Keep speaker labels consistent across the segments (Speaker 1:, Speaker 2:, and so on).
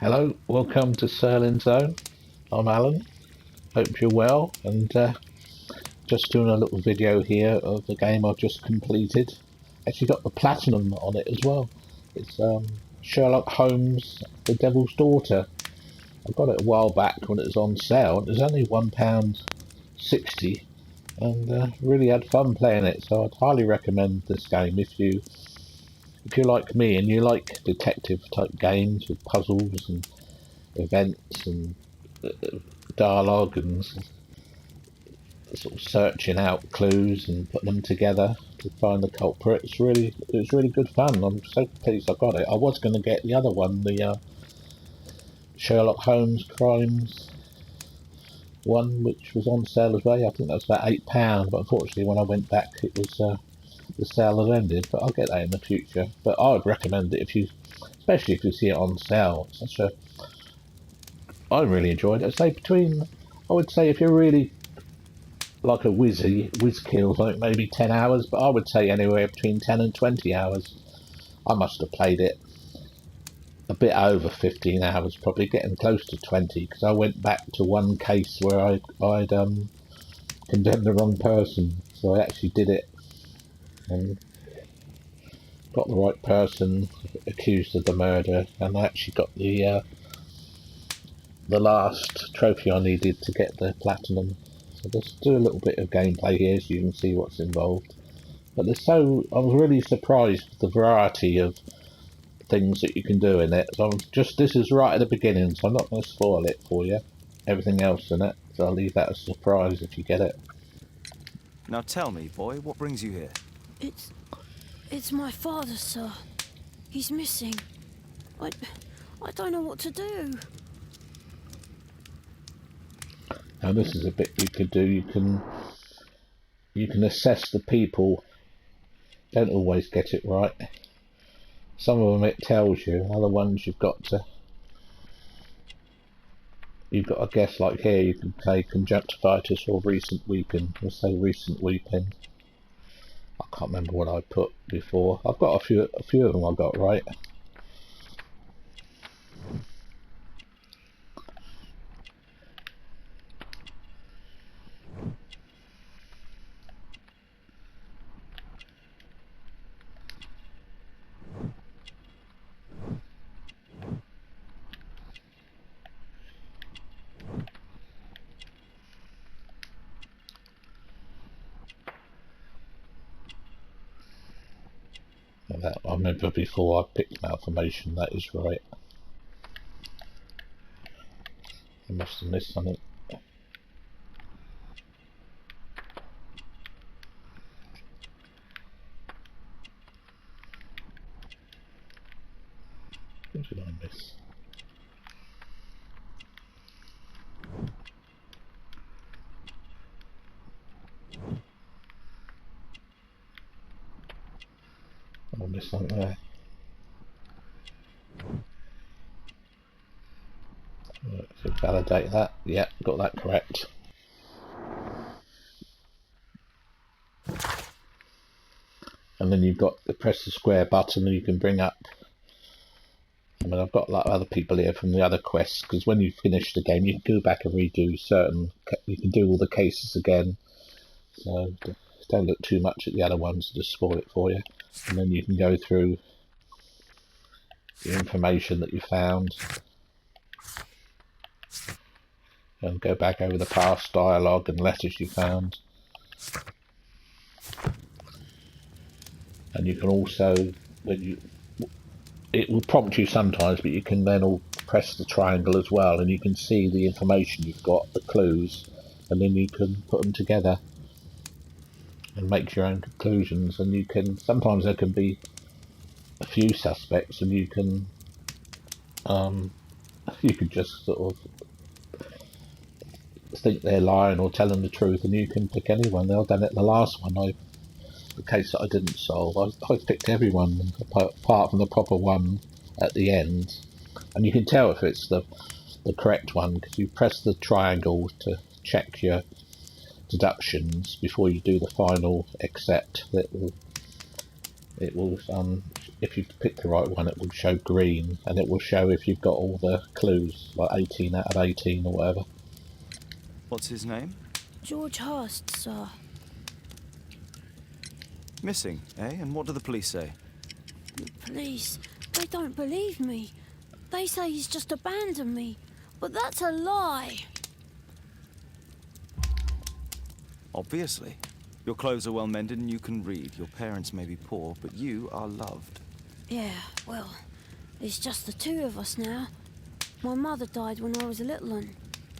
Speaker 1: Hello, welcome to Serling Zone. I'm Alan. Hope you're well, and just doing a little video here of the game I've just completed. Actually got the platinum on it as well. It's Sherlock Holmes, The Devil's Daughter. I got it a while back when it was on sale. It was only £1.60, and really had fun playing it. So I'd highly recommend this game if you're like me and you like detective type games with puzzles and events and dialogue and sort of searching out clues and putting them together to find the culprit. It was really good fun. I'm so pleased I got it. I was going to get the other one, the Sherlock Holmes Crimes one, which was on sale as well. I think that was about £8, but unfortunately when I went back it was the sale had ended. But I'll get that in the future. But I would recommend it especially if you see it on sale. I really enjoyed it. I would say if you're really like a whiz kill, like maybe 10 hours, but I would say anywhere between 10 and 20 hours. I must have played it a bit over 15 hours, probably getting close to 20, because I went back to one case where I'd condemned the wrong person, so I actually did it and got the right person accused of the murder, and I actually got the last trophy I needed to get the platinum. So let's do a little bit of gameplay here so you can see what's involved. But I was really surprised with the variety of things that you can do in it. So this is right at the beginning, so I'm not going to spoil it for you. Everything else in it, so I'll leave that as a surprise if you get it.
Speaker 2: Now tell me, boy, what brings you here?
Speaker 3: It's my father, sir. He's missing. I don't know what to do.
Speaker 1: Now this is a bit you could do. You can assess the people. Don't always get it right. Some of them it tells you. Other ones you've got to guess. Like here, you can say conjunctivitis or recent weeping. We'll say recent weeping. I can't remember what I put before. I've got a few of them I got right. I remember before I picked malformation, that is right. I must have missed something. What did I miss? I missed something there. So validate that. Yeah, got that correct. And then you've got to press the square button and you can bring up. I mean, I've got like other people here from the other quests, because when you finish the game you can go back and redo you can do all the cases again. So don't look too much at the other ones, just spoil it for you. And then you can go through the information that you found and go back over the past dialogue and letters you found. And you can also, it will prompt you sometimes, but you can then all press the triangle as well, and you can see the information you've got, the clues, and then you can put them together and make your own conclusions. And sometimes there can be a few suspects, and you can just sort of think they're lying or telling the truth, and you can pick anyone. I've done it the last one. The case that I didn't solve, I picked everyone apart from the proper one at the end, and you can tell if it's the correct one because you press the triangle to check your deductions before you do the final accept. It will if you pick the right one, it will show green, and it will show if you've got all the clues, like 18 out of 18 or whatever.
Speaker 2: What's his name?
Speaker 3: George Hurst, sir.
Speaker 2: Missing, eh? And what do the police say?
Speaker 3: The police, they don't believe me. They say he's just abandoned me. But that's a lie.
Speaker 2: Obviously. Your clothes are well mended and you can read. Your parents may be poor, but you are loved.
Speaker 3: Yeah, well, it's just the two of us now. My mother died when I was a little one.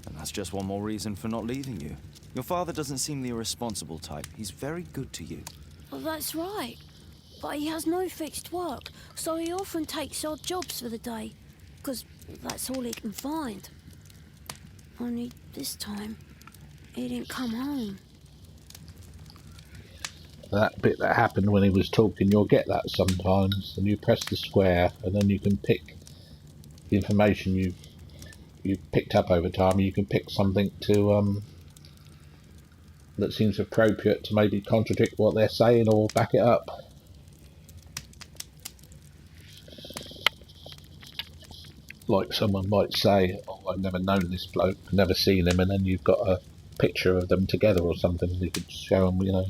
Speaker 2: And that's just one more reason for not leaving you. Your father doesn't seem the irresponsible type. He's very good to you.
Speaker 3: Well, that's right. But he has no fixed work, so he often takes odd jobs for the day. Because that's all he can find. Only this time, he didn't come home.
Speaker 1: That bit that happened when he was talking, you'll get that sometimes, and you press the square, and then you can pick the information you've picked up over time. You can pick something to that seems appropriate to maybe contradict what they're saying or back it up. Like someone might say, "Oh, I've never known this bloke, never seen him," and then you've got a picture of them together or something. You could show them, you know.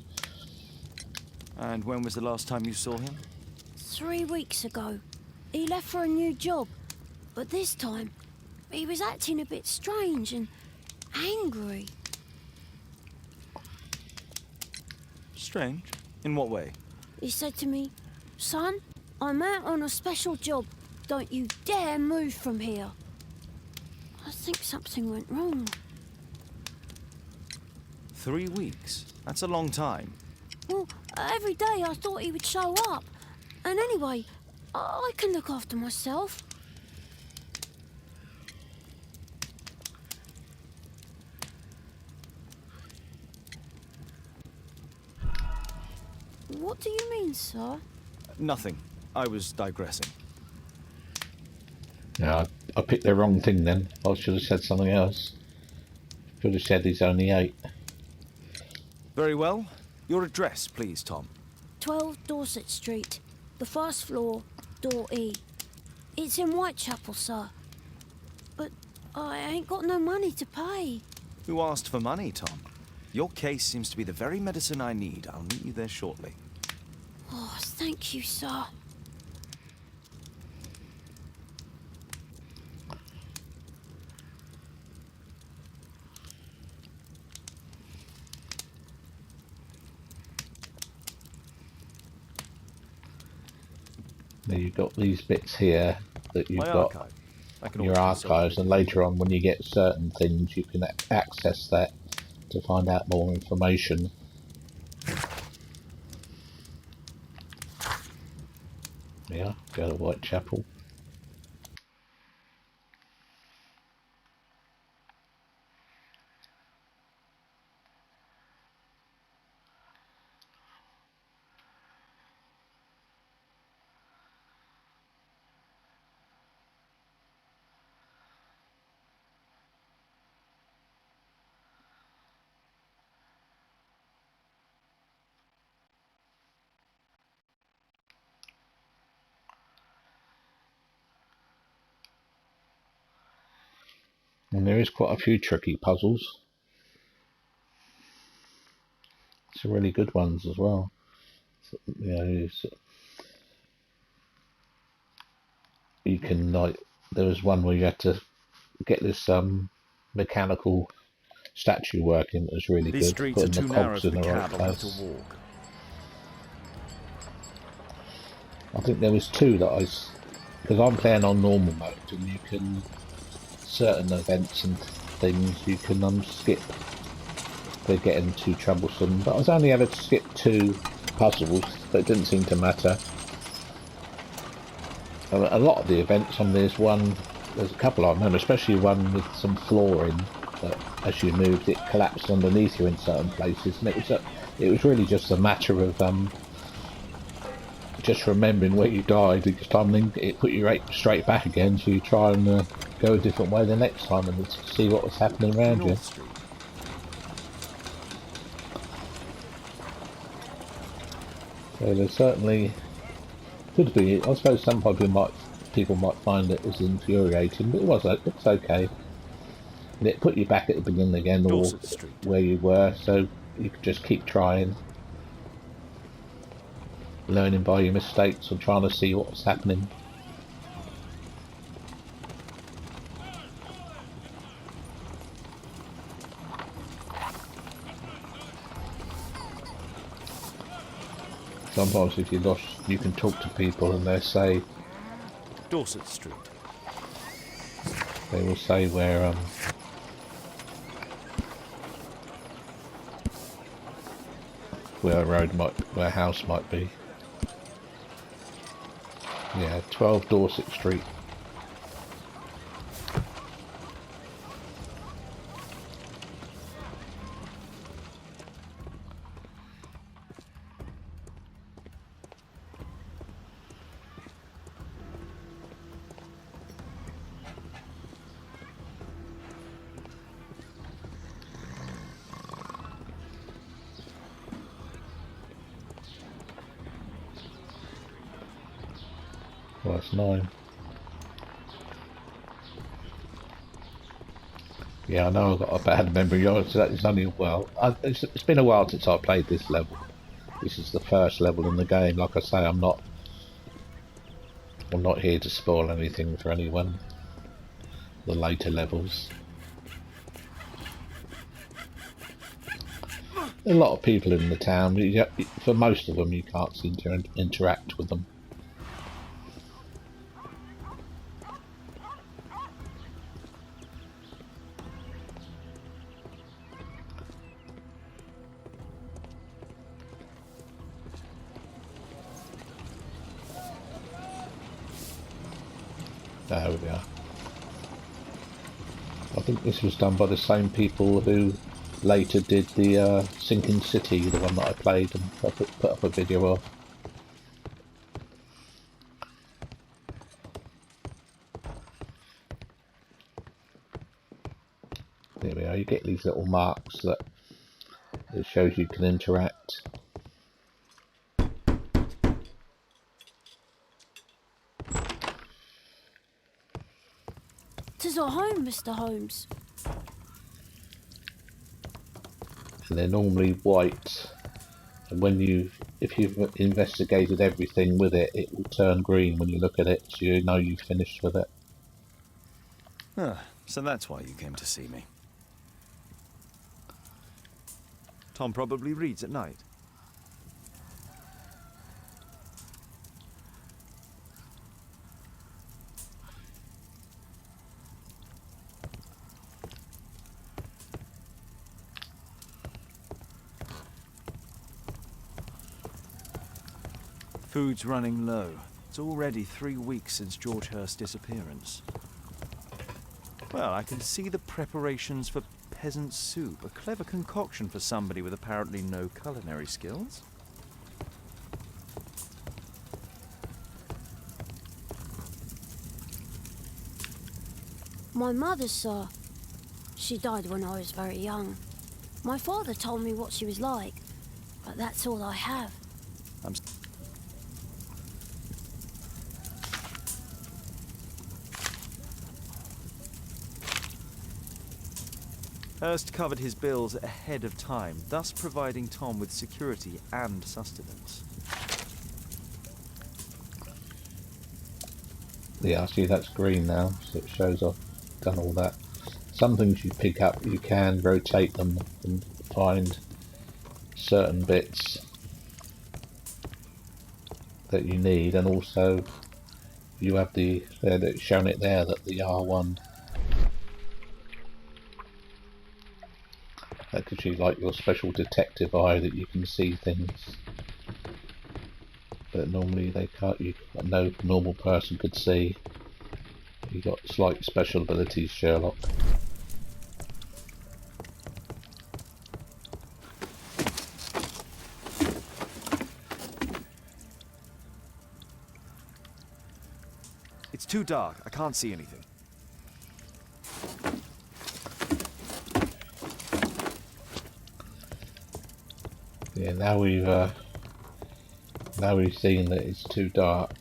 Speaker 2: And when was the last time you saw him?
Speaker 3: 3 weeks ago. He left for a new job. But this time, he was acting a bit strange and angry.
Speaker 2: Strange. In what way?
Speaker 3: He said to me, "Son, I'm out on a special job. Don't you dare move from here." I think something went wrong.
Speaker 2: 3 weeks? That's a long time.
Speaker 3: Well, every day I thought he would show up. And anyway, I can look after myself. What do you mean, sir?
Speaker 2: Nothing. I was digressing.
Speaker 1: Yeah, I picked the wrong thing then. I should have said something else. Should have said he's only 8.
Speaker 2: Very well. Your address, please, Tom.
Speaker 3: 12 Dorset Street, the first floor, door E. It's in Whitechapel, sir. But I ain't got no money to pay.
Speaker 2: Who asked for money, Tom? Your case seems to be the very medicine I need. I'll meet you there shortly.
Speaker 3: Oh, thank you, sir.
Speaker 1: Now you've got these bits here that you've
Speaker 2: My
Speaker 1: got
Speaker 2: archive. I can
Speaker 1: in your
Speaker 2: always consult
Speaker 1: archives,
Speaker 2: it.
Speaker 1: and later on when you get certain things you can access that to find out more information. Yeah, go to Whitechapel. And there is quite a few tricky puzzles. Some really good ones as well. So, you know, you can, like, there was one where you had to get this mechanical statue working. That was really
Speaker 2: These
Speaker 1: good.
Speaker 2: streets are
Speaker 1: Putting
Speaker 2: too
Speaker 1: the
Speaker 2: narrow
Speaker 1: cogs
Speaker 2: for
Speaker 1: in
Speaker 2: the
Speaker 1: the right
Speaker 2: cab. I'll have to
Speaker 1: place.
Speaker 2: walk.
Speaker 1: I think there was 2 that because I'm playing on normal mode, and you can certain events and things you can skip. They're getting too troublesome, but I was only able to skip 2 puzzles, but it didn't seem to matter. A lot of the events on there's a couple I remember, especially one with some flooring that as you moved it collapsed underneath you in certain places, and it was really just a matter of just remembering where you died each time, and then it put you straight back again, so you try and go a different way the next time and see what was happening around you.
Speaker 2: North Street.
Speaker 1: So there's certainly Could be. I suppose some people might find it as infuriating, but it's okay. And it put you back at the beginning again, or
Speaker 2: Dorset Street.
Speaker 1: where you were, so you could just keep trying, learning by your mistakes, or trying to see what was happening. Sometimes if you're lost, you can talk to people and they
Speaker 2: Dorset Street.
Speaker 1: will say where where a house might be. Yeah, 12 Dorset Street. Well, that's 9. Yeah, I know I've got a bad memory. It's only it's been a while since I played this level. This is the first level in the game. Like I say, I'm not here to spoil anything for anyone. The later levels. A lot of people in the town. For most of them, you can't seem to interact with them. There we are. I think this was done by the same people who later did the Sinking City, the one that I played and put up a video of. There we are. You get these little marks that it shows you can interact.
Speaker 3: "'Tis our home, Mr. Holmes."
Speaker 1: And they're normally white. And if you've investigated everything with it, it will turn green when you look at it, so you know you've finished with it.
Speaker 2: So that's why you came to see me. Tom probably reads at night. Food's running low. It's already 3 weeks since George Hurst's disappearance. Well, I can see the preparations for peasant soup, a clever concoction for somebody with apparently no culinary skills.
Speaker 3: "My mother, sir. She died when I was very young. My father told me what she was like, but that's all I have."
Speaker 2: Hurst covered his bills ahead of time, thus providing Tom with security and sustenance.
Speaker 1: Yeah, see that's green now, so it shows I've done all that. Some things you pick up, you can rotate them and find certain bits that you need, and also you have it's shown it there that the R1 that gives you like your special detective eye that you can see things, but normally they can't. No normal person could see. You got slight special abilities, Sherlock.
Speaker 2: It's too dark. I can't see anything.
Speaker 1: Yeah, now we've seen that it's too dark.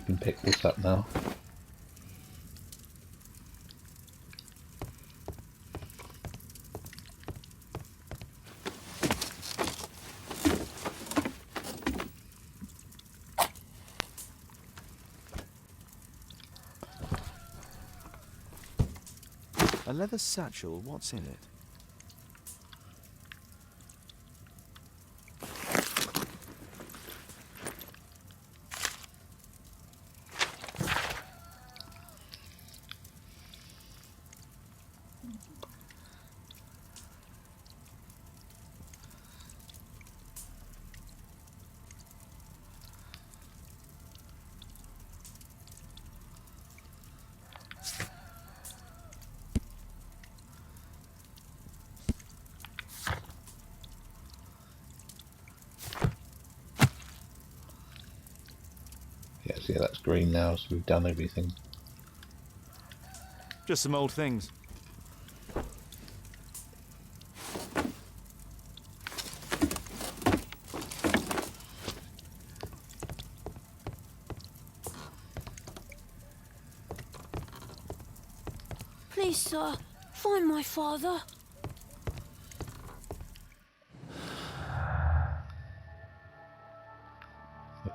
Speaker 1: can pick this up now.
Speaker 2: A leather satchel, what's in it?
Speaker 1: Yes, yeah, that's green now, so we've done everything.
Speaker 2: Just some old things.
Speaker 3: Please, sir, find my father.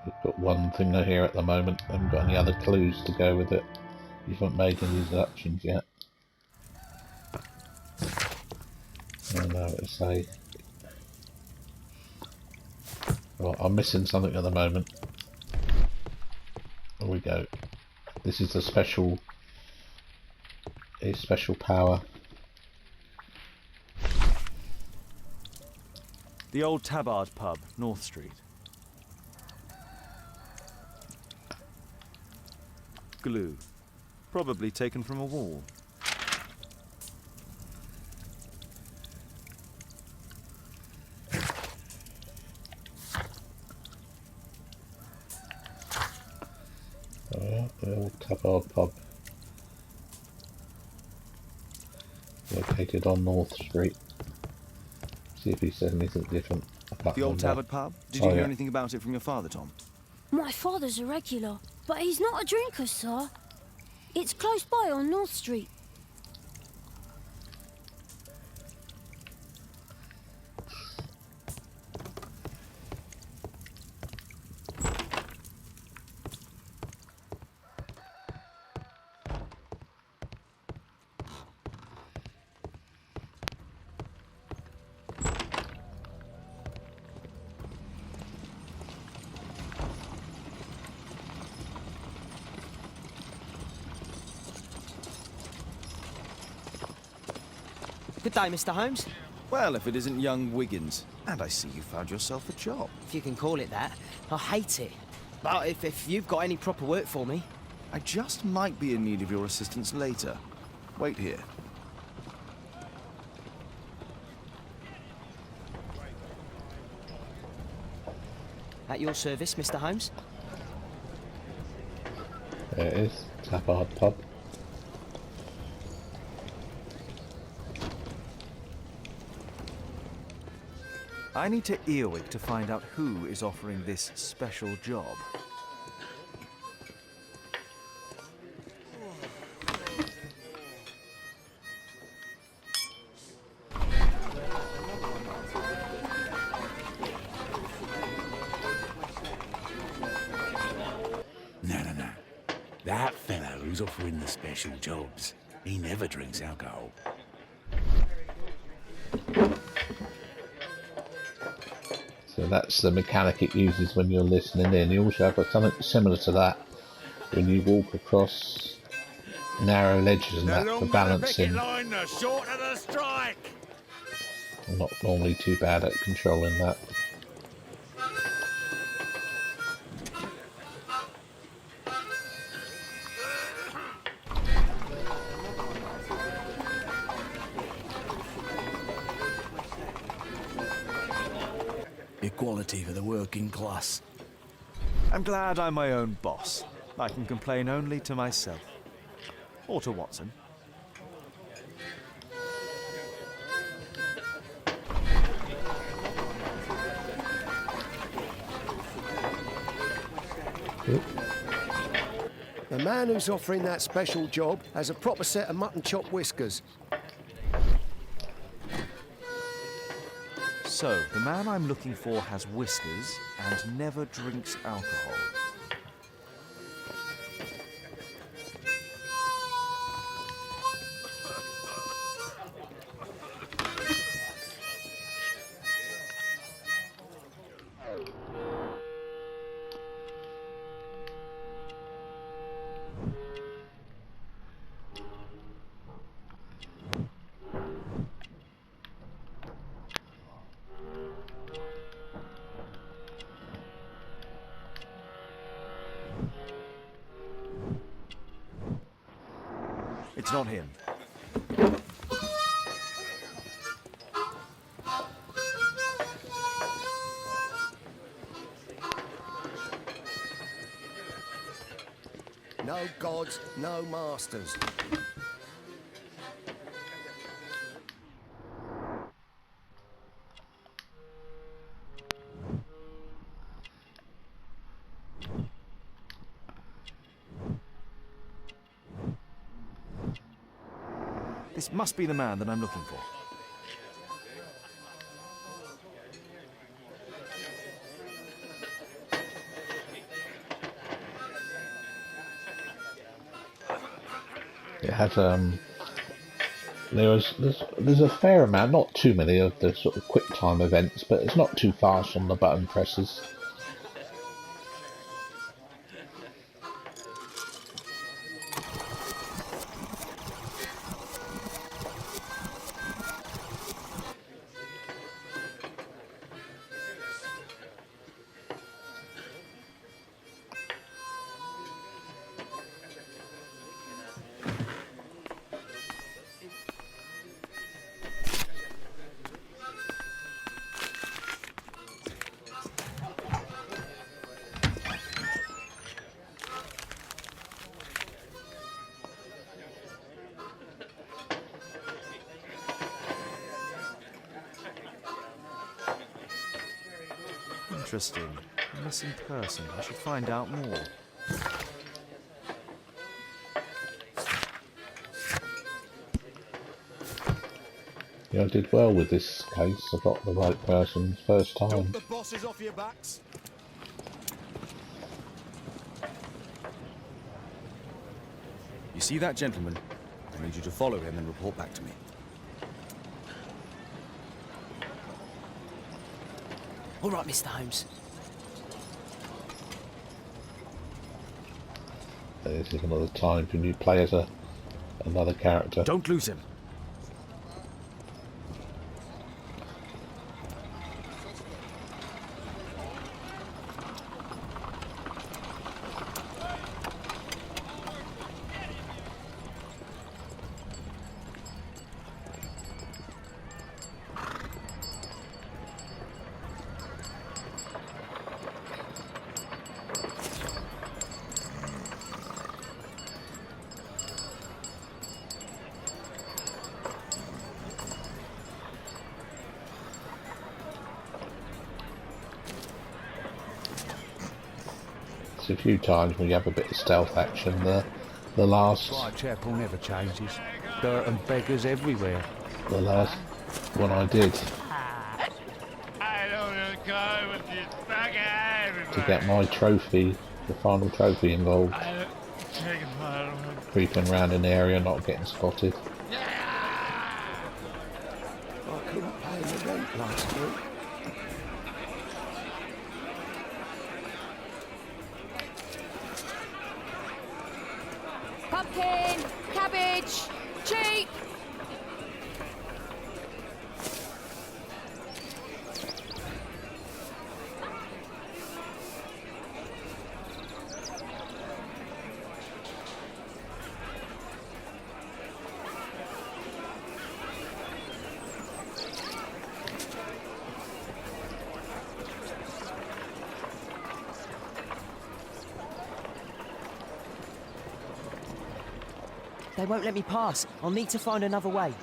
Speaker 1: We've got one thing here at the moment. I haven't got any other clues to go with it. You haven't made any deductions yet. I don't know what to say. Well, I'm missing something at the moment. There we go. This is a special power.
Speaker 2: The old Tabard pub, North Street. Glue. Probably taken from a wall.
Speaker 1: Oh, the old Tabard pub. Located on North Street. See if he says anything different.
Speaker 2: The old Tabard pub? Did you hear anything about it from your father, Tom?
Speaker 3: My father's a regular, but he's not a drinker, sir. It's close by on North Street.
Speaker 4: Good day, Mr. Holmes.
Speaker 2: Well, if it isn't young Wiggins. And I see you found yourself a job.
Speaker 4: If you can call it that. I hate it. But if you've got any proper work for me...
Speaker 2: I just might be in need of your assistance later. Wait here.
Speaker 4: At your service, Mr. Holmes.
Speaker 1: There it is. Tabard pub.
Speaker 2: I need to earwig to find out who is offering this special job.
Speaker 5: No. That fellow who's offering the special jobs, he never drinks alcohol.
Speaker 1: So that's the mechanic it uses when you're listening in. You also have something similar to that when you walk across narrow ledges and that for balancing.
Speaker 5: Line, the shorter the strike.
Speaker 1: I'm not normally too bad at controlling that.
Speaker 5: Equality for the working class.
Speaker 2: I'm glad I'm my own boss. I can complain only to myself. Or to Watson.
Speaker 6: The man who's offering that special job has a proper set of mutton chop whiskers.
Speaker 2: So, the man I'm looking for has whiskers and never drinks alcohol. It's not him.
Speaker 6: No gods, no masters.
Speaker 2: This must be the man that I'm looking for.
Speaker 1: It has there's a fair amount, not too many of the sort of quick time events, but it's not too fast on the button presses.
Speaker 2: Interesting. A missing person. I should find out more.
Speaker 1: Yeah, I did well with this case. I got the right person first time.
Speaker 6: The bosses off your backs.
Speaker 7: You see that gentleman? I need you to follow him and report back to me.
Speaker 4: All right, Mr. Holmes.
Speaker 1: This is another time when you play as another character.
Speaker 7: Don't lose him.
Speaker 1: It's a few times when you have a bit of stealth action. The last
Speaker 5: Chapel never changes. Dirt and beggars everywhere.
Speaker 1: the last one I did
Speaker 8: I don't know go with this bugger
Speaker 1: to get my trophy, the final trophy involved. Creeping around an area, not getting spotted.
Speaker 6: I couldn't pay the rent last week.
Speaker 9: Pumpkin, cabbage, cheap.
Speaker 4: They won't let me pass. I'll need to find another way.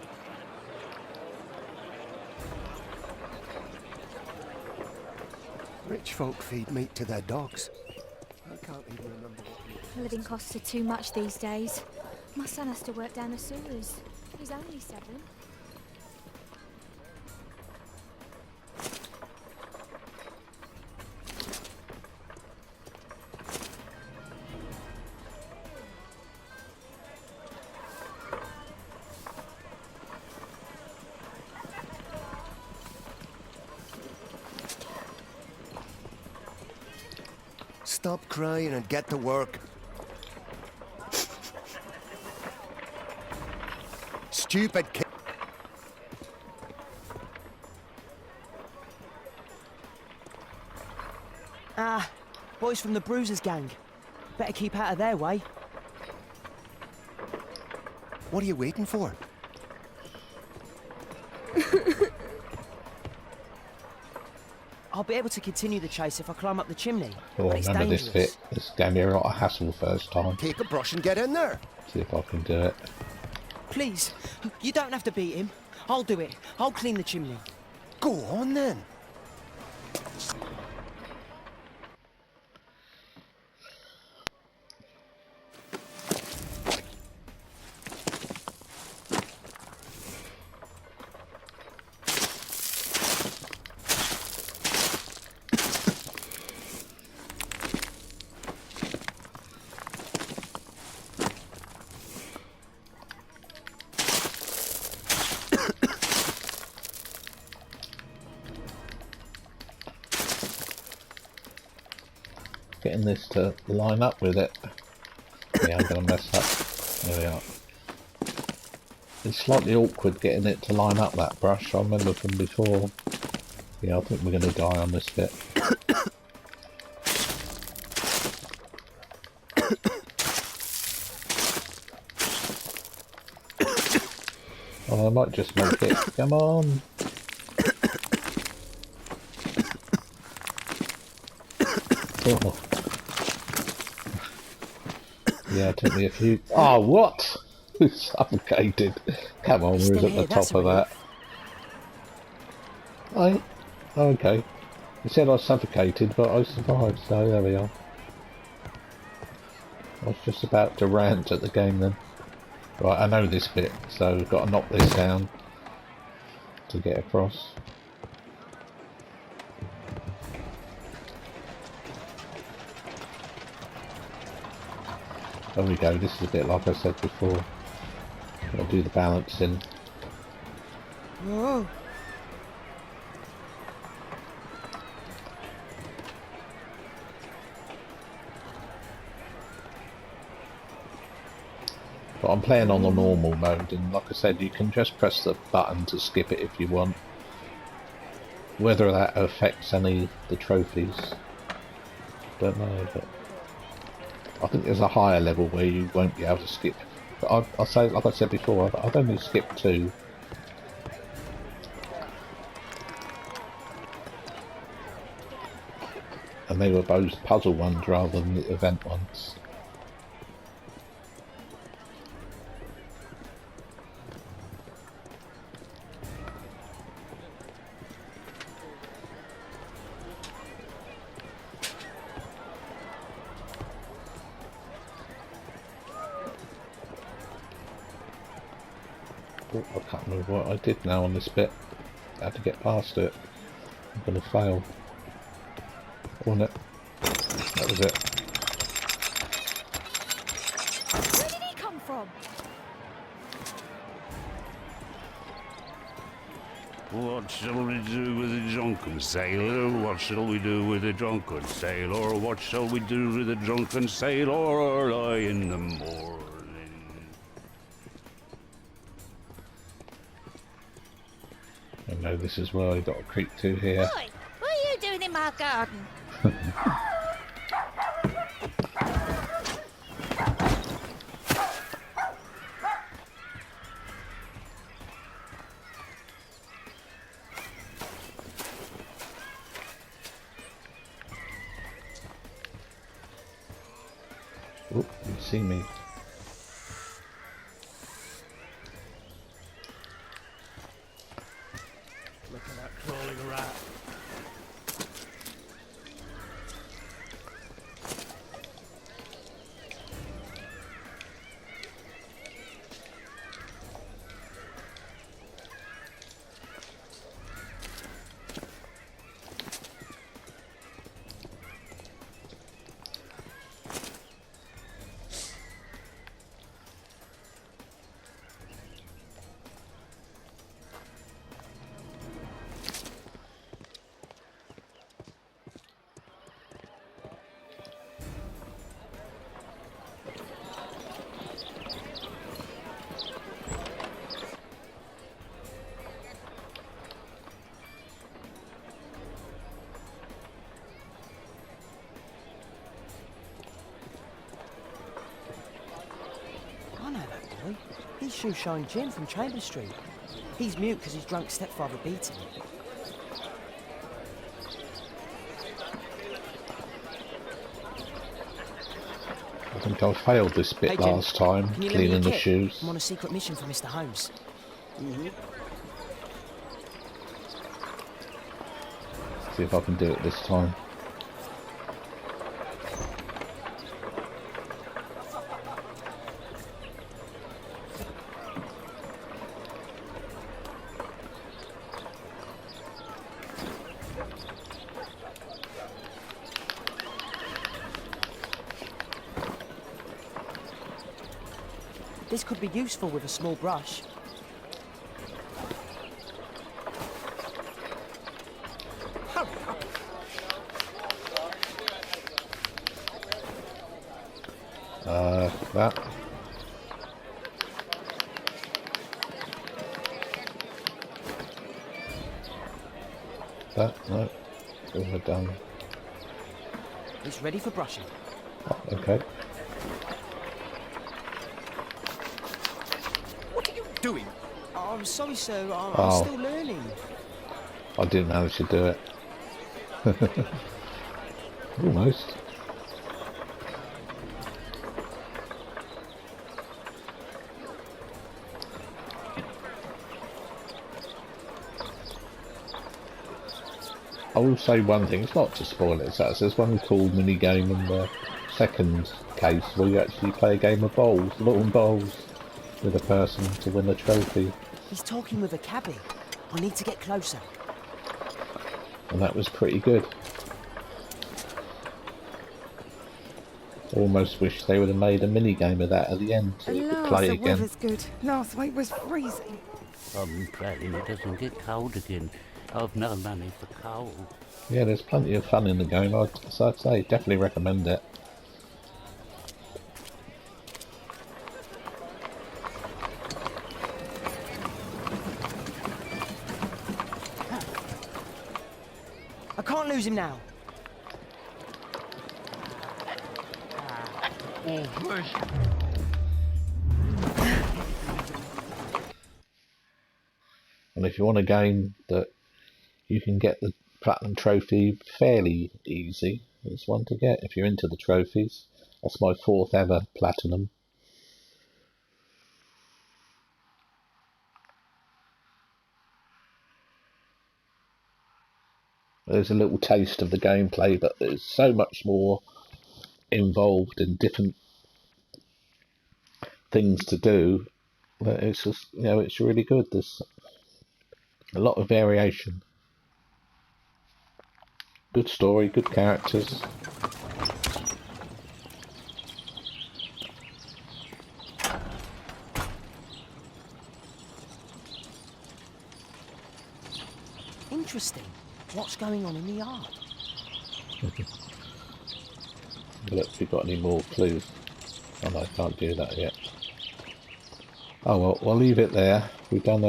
Speaker 6: Rich folk feed meat to their dogs. I can't even remember what we
Speaker 9: Living costs are too much these days. My son has to work down the sewers. He's only 7.
Speaker 6: Stop crying and get to work. Stupid kid.
Speaker 4: Ah, boys from the Bruisers gang. Better keep out of their way.
Speaker 6: What are you waiting for?
Speaker 4: I'll be able to continue the chase if I climb up the chimney.
Speaker 1: Oh,
Speaker 4: but it's
Speaker 1: remember this
Speaker 4: dangerous.
Speaker 1: bit. This gave me a lot of hassle first time.
Speaker 6: Take a brush and get in there.
Speaker 1: See if I can do it.
Speaker 4: Please, you don't have to beat him. I'll do it. I'll clean the chimney.
Speaker 6: Go on then.
Speaker 1: Getting this to line up with it. Yeah, I'm gonna mess up. There we are. It's slightly awkward getting it to line up, that brush. I remember from before. Yeah, I think we're gonna die on this bit. Oh, I might just make it. Come on. Oh. Yeah, it took me a few. Oh, what? Suffocated. Come on, we're at the top of that. Oh, okay. You said I suffocated, but I survived, so there we are. I was just about to rant at the game then. Right, I know this bit, so we've got to knock this down to get across. There we go, this is a bit like I said before. Gotta do the balancing.
Speaker 4: Whoa.
Speaker 1: But I'm playing on the normal mode, and like I said, you can just press the button to skip it if you want. Whether that affects any of the trophies, don't know, but I think there's a higher level where you won't be able to skip. But I'll say, like I said before, I've only skipped 2. And they were both puzzle ones rather than the event ones. Oh, I can't remember what I did now on this bit. I had to get past it. I'm gonna fail. Wasn't it? That was it.
Speaker 9: Where did he come from?
Speaker 5: What shall we do with a drunken sailor? What shall we do with a drunken sailor? What shall we do with a drunken sailor early in the morning?
Speaker 1: I know this is where I got to creep to here.
Speaker 9: Oi, what are you doing in my garden?
Speaker 1: Oh, you see me.
Speaker 6: Look at that crawling rat.
Speaker 4: shoe shine Jim from Chambers Street. He's mute because his drunk stepfather beat him.
Speaker 1: I think I failed this bit
Speaker 4: Hey, Jim,
Speaker 1: last time,
Speaker 4: can you lend me
Speaker 1: cleaning
Speaker 4: your
Speaker 1: the
Speaker 4: kit?
Speaker 1: shoes.
Speaker 4: I'm on a secret mission for Mr. Holmes.
Speaker 1: See if I can do it this time.
Speaker 4: This could be useful with a small brush. Hurry up.
Speaker 1: That. That, no. What have I done?
Speaker 4: It's ready for brushing.
Speaker 1: Oh, okay.
Speaker 4: What are you doing? Oh, I'm sorry, sir. I'm
Speaker 1: Oh.
Speaker 4: still learning.
Speaker 1: I didn't manage to do it. Almost. I will say one thing, it's not to spoil it, so there's one called mini game in the second case where you actually play a game of bowls, little bowls, with a person to win a trophy,
Speaker 4: He's talking with a cabbie. I need to get closer.
Speaker 1: and that was pretty good. Almost wish they would have made a mini game of that at the end so you could play
Speaker 10: the
Speaker 1: again.
Speaker 10: weather's good. Last week was freezing.
Speaker 5: I'm praying it doesn't get cold again. I've no money for coal.
Speaker 1: Yeah, there's plenty of fun in the game. I'd say definitely recommend it.
Speaker 4: I can't lose him now.
Speaker 8: Oh, push.
Speaker 1: And if you want a game that you can get the platinum trophy fairly easy, it's one to get if you're into the trophies. That's my 4th ever platinum. There's a little taste of the gameplay, but there's so much more involved in different things to do that it's just, you know, it's really good. There's a lot of variation. Good story, good characters.
Speaker 4: Interesting. What's going on in the yard?
Speaker 1: Look, if you've got any more clues. Oh no, I can't do that yet. Oh well, we'll leave it there. We've done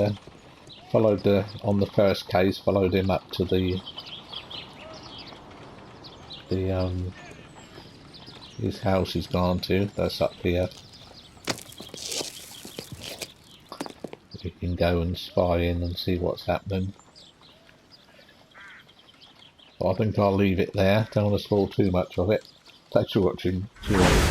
Speaker 1: on the first case, followed him up to his house he's gone to. That's up here. You can go and spy in and see what's happening. But I think I'll leave it there. Don't want to spoil too much of it. Thanks for watching. See you later.